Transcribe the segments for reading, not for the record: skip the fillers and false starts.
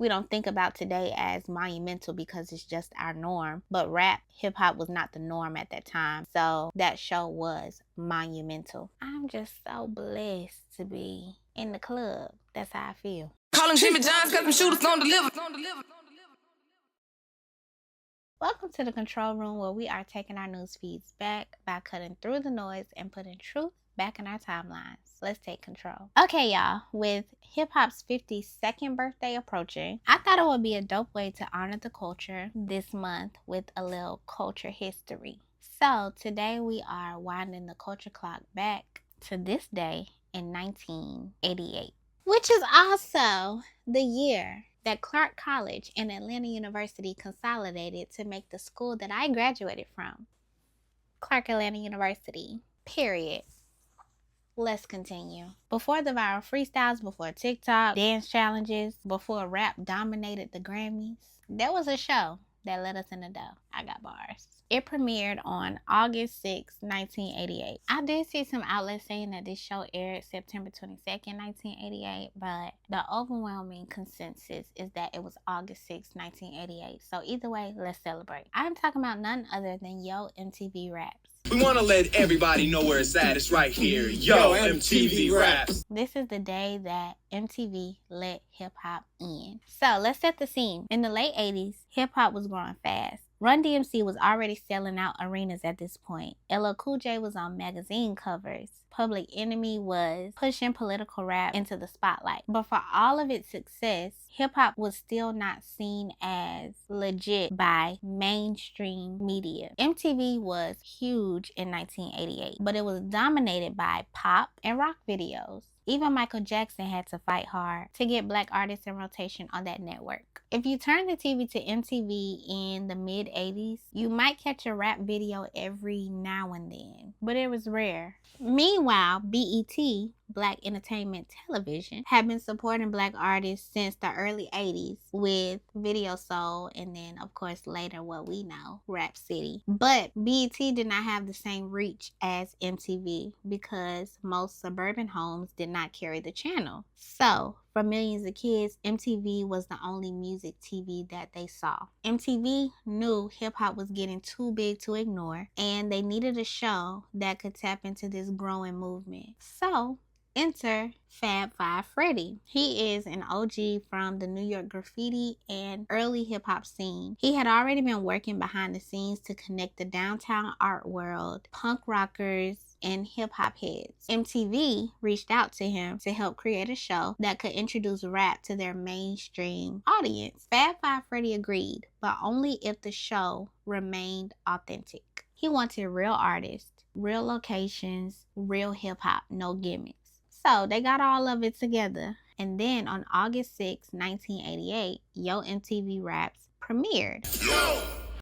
we don't think about today as monumental because it's just our norm. But rap, hip hop was not the norm at that time. So that show was monumental. I'm just so blessed to be in the club. That's how I feel. Calling Jimmy John's got them shooters on deliver. Welcome to the control room, where we are taking our news feeds back by cutting through the noise and putting truth back in our timelines. Let's take control. Okay, y'all, with hip-hop's 52nd birthday approaching, I thought it would be a dope way to honor the culture this month with a little culture history. So today we are winding the culture clock back to this day in 1988, which is also the year that Clark College and Atlanta University consolidated to make the school that I graduated from, Clark Atlanta University, period. Let's continue. Before the viral freestyles, before TikTok, dance challenges, before rap dominated the Grammys, there was a show that let us in the door. I got bars. It premiered on August 6, 1988. I did see some outlets saying that this show aired September 22nd, 1988, but the overwhelming consensus is that it was August 6, 1988. So either way, let's celebrate. I'm talking about none other than Yo MTV Raps. We want to let everybody know where it's at. It's right here. Yo, MTV Raps. This is the day that MTV let hip-hop in. So let's set the scene. In the late 80s, hip-hop was growing fast. Run-D.M.C was already selling out arenas at this point. LL Cool J was on magazine covers. Public Enemy was pushing political rap into the spotlight. But for all of its success, hip-hop was still not seen as legit by mainstream media. MTV was huge in 1988, but it was dominated by pop and rock videos. Even Michael Jackson had to fight hard to get black artists in rotation on that network. If you turn the TV to MTV in the mid-80s, you might catch a rap video every now and then, but it was rare. Meanwhile, BET, Black Entertainment Television, had been supporting black artists since the early 80s with Video Soul and then, of course, later what we know, Rap City. But BET did not have the same reach as MTV because most suburban homes did not carry the channel. So, for millions of kids, MTV was the only music TV that they saw. MTV knew hip-hop was getting too big to ignore, and they needed a show that could tap into this growing movement. So, enter Fab Five Freddy. He is an OG from the New York graffiti and early hip-hop scene. He had already been working behind the scenes to connect the downtown art world, punk rockers, and hip-hop heads. MTV reached out to him to help create a show that could introduce rap to their mainstream audience. Fab Five Freddy agreed, but only if the show remained authentic. He wanted real artists, real locations, real hip-hop, no gimmicks. So they got all of it together. And then on August 6, 1988, Yo MTV Raps premiered.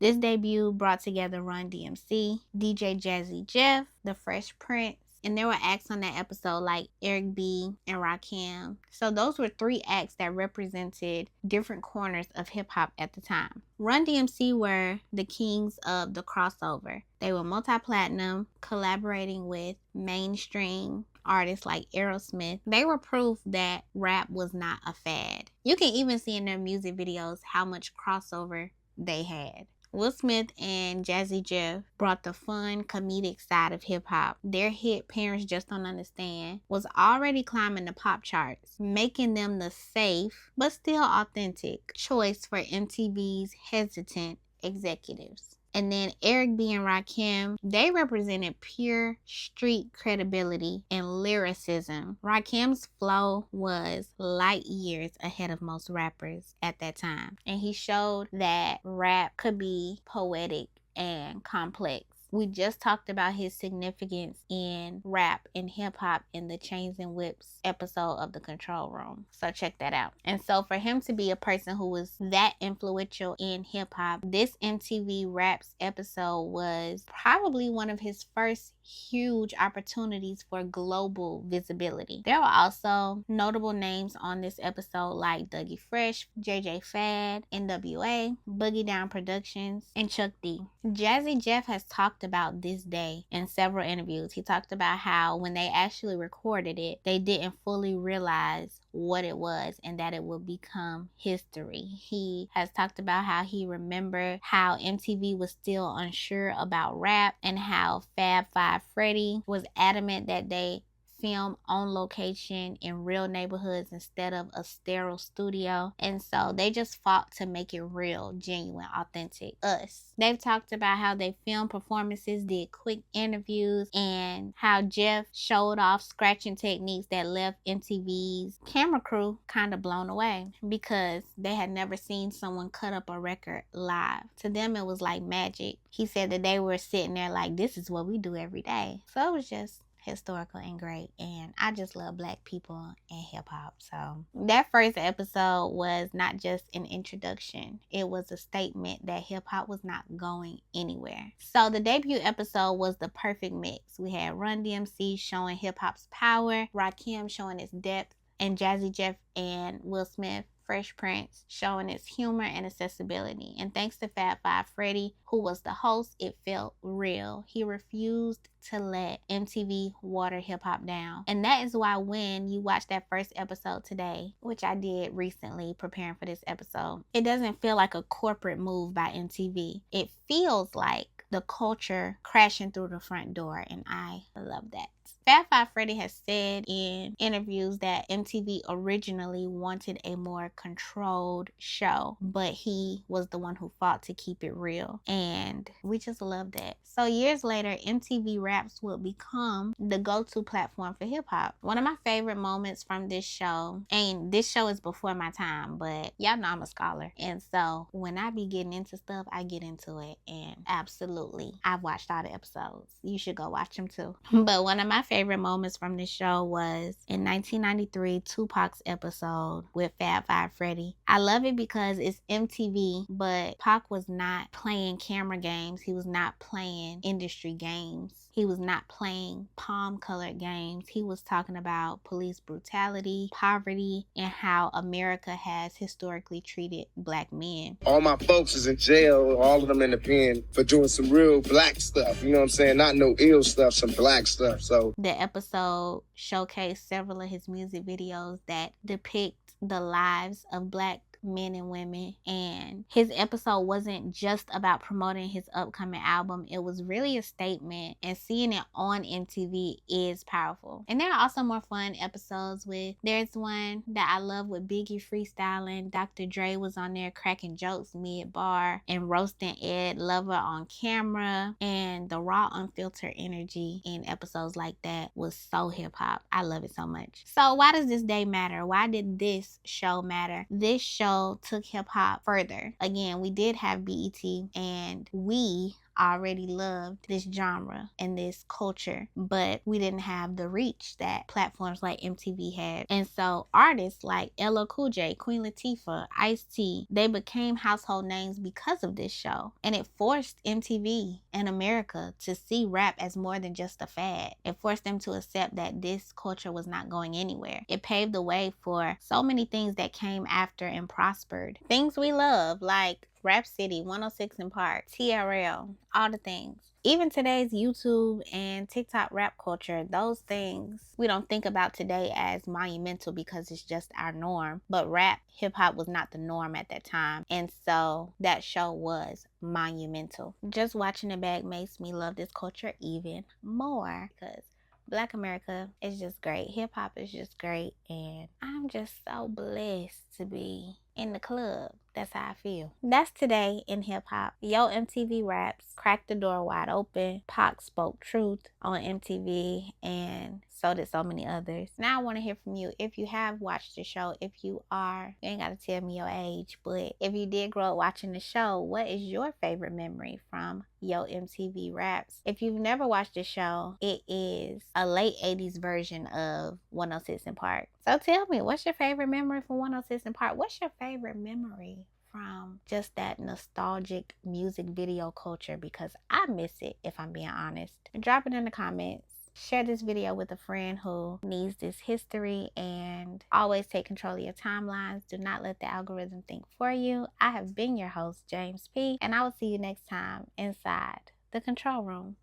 This debut brought together Run-D.M.C, DJ Jazzy Jeff, The Fresh Prince, and there were acts on that episode like Eric B and Rakim. So those were 3 acts that represented different corners of hip-hop at the time. Run-D.M.C were the kings of the crossover. They were multi-platinum, collaborating with mainstream artists like Aerosmith. They were proof that rap was not a fad. You can even see in their music videos how much crossover they had. Will Smith and Jazzy Jeff brought the fun, comedic side of hip-hop. Their hit, Parents Just Don't Understand, was already climbing the pop charts, making them the safe, but still authentic, choice for MTV's hesitant executives. And then Eric B and Rakim, they represented pure street credibility and lyricism. Rakim's flow was light years ahead of most rappers at that time. And he showed that rap could be poetic and complex. We just talked about his significance in rap and hip-hop in the Chains and Whips episode of The Control Room. So check that out. And so for him to be a person who was that influential in hip-hop, this MTV Raps episode was probably one of his first huge opportunities for global visibility. There were also notable names on this episode like Dougie Fresh, JJ Fad, NWA, Boogie Down Productions, and Chuck D. Jazzy Jeff has talked about this day in several interviews. He talked about how when they actually recorded it, they didn't fully realize what it was and that it would become history. He has talked about how he remembered how MTV was still unsure about rap and how Fab Five Freddy was adamant that they film on location in real neighborhoods instead of a sterile studio. And so they just fought to make it real, genuine, authentic, us. They've talked about how they filmed performances, did quick interviews, and how Jeff showed off scratching techniques that left MTV's camera crew kind of blown away because they had never seen someone cut up a record live. To them, it was like magic. He said that they were sitting there like, this is what we do every day. So it was just historical and great, and I just love Black people and hip-hop. So that first episode was not just an introduction, it was a statement that hip-hop was not going anywhere. So the debut episode was the perfect mix. We had Run-D.M.C showing hip-hop's power, Rakim showing its depth, and Jazzy Jeff and Will Smith, Fresh Prince, showing its humor and accessibility. And thanks to Fab Five Freddy, who was the host, it felt real. He refused to let MTV water hip-hop down. And that is why when you watch that first episode today, which I did recently preparing for this episode, it doesn't feel like a corporate move by MTV. It feels like the culture crashing through the front door, and I love that. Fab Five Freddy has said in interviews that MTV originally wanted a more controlled show, but he was the one who fought to keep it real, and we just love that. So years later, MTV Raps would become the go-to platform for hip-hop. One of my favorite moments from this show, and this show is before my time, but y'all know I'm a scholar, and so when I be getting into stuff, I get into it, and absolutely, I've watched all the episodes. You should go watch them too. But one of my favorite moments from this show was in 1993, Tupac's episode with Fab Five Freddy. I love it because it's MTV, but Pac was not playing camera games. He was not playing industry games. He was not playing palm-colored games. He was talking about police brutality, poverty, and how America has historically treated Black men. All my folks is in jail, all of them in the pen for doing some real Black stuff. You know what I'm saying? Not no ill stuff, some Black stuff. So the episode showcased several of his music videos that depict the lives of Black men and women, and his episode wasn't just about promoting his upcoming album. It was really a statement, and seeing it on MTV is powerful. And there are also more fun episodes there's one that I love with Biggie freestyling. Dr. Dre was on there cracking jokes mid-bar and roasting Ed Lover on camera, and the raw unfiltered energy in episodes like that was so hip-hop. I love it so much. So why does this day matter? Why did this show matter? This show took hip-hop further. Again, we did have BET, and we already loved this genre and this culture, but we didn't have the reach that platforms like MTV had. And so artists like LL Cool J, Queen Latifah, Ice-T, they became household names because of this show. And it forced MTV and America to see rap as more than just a fad. It forced them to accept that this culture was not going anywhere. It paved the way for so many things that came after and prospered. Things we love, like Rap City, 106 in Park, TRL, all the things. Even today's YouTube and TikTok rap culture, those things we don't think about today as monumental because it's just our norm. But rap, hip-hop was not the norm at that time. And so that show was monumental. Just watching it back makes me love this culture even more because Black America is just great. Hip-hop is just great. And I'm just so blessed to be in the club. That's how I feel. That's today in hip-hop. Yo MTV Raps cracked the door wide open. Pac spoke truth on MTV, and so did so many others. Now I want to hear from you. If you have watched the show, if you ain't got to tell me your age, but if you did grow up watching the show, what is your favorite memory from Yo MTV Raps? If you've never watched the show, it is a late 80s version of 106 in Park. So tell me, what's your favorite memory from 106 in Park? What's your favorite memory from just that nostalgic music video culture, because I miss it, if I'm being honest. Drop it in the comments. Share this video with a friend who needs this history, and always take control of your timelines. Do not let the algorithm think for you. I have been your host, Jaimsss, and I will see you next time inside the control room.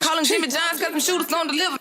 Calling Jimmy John's cause them shooters don't deliver.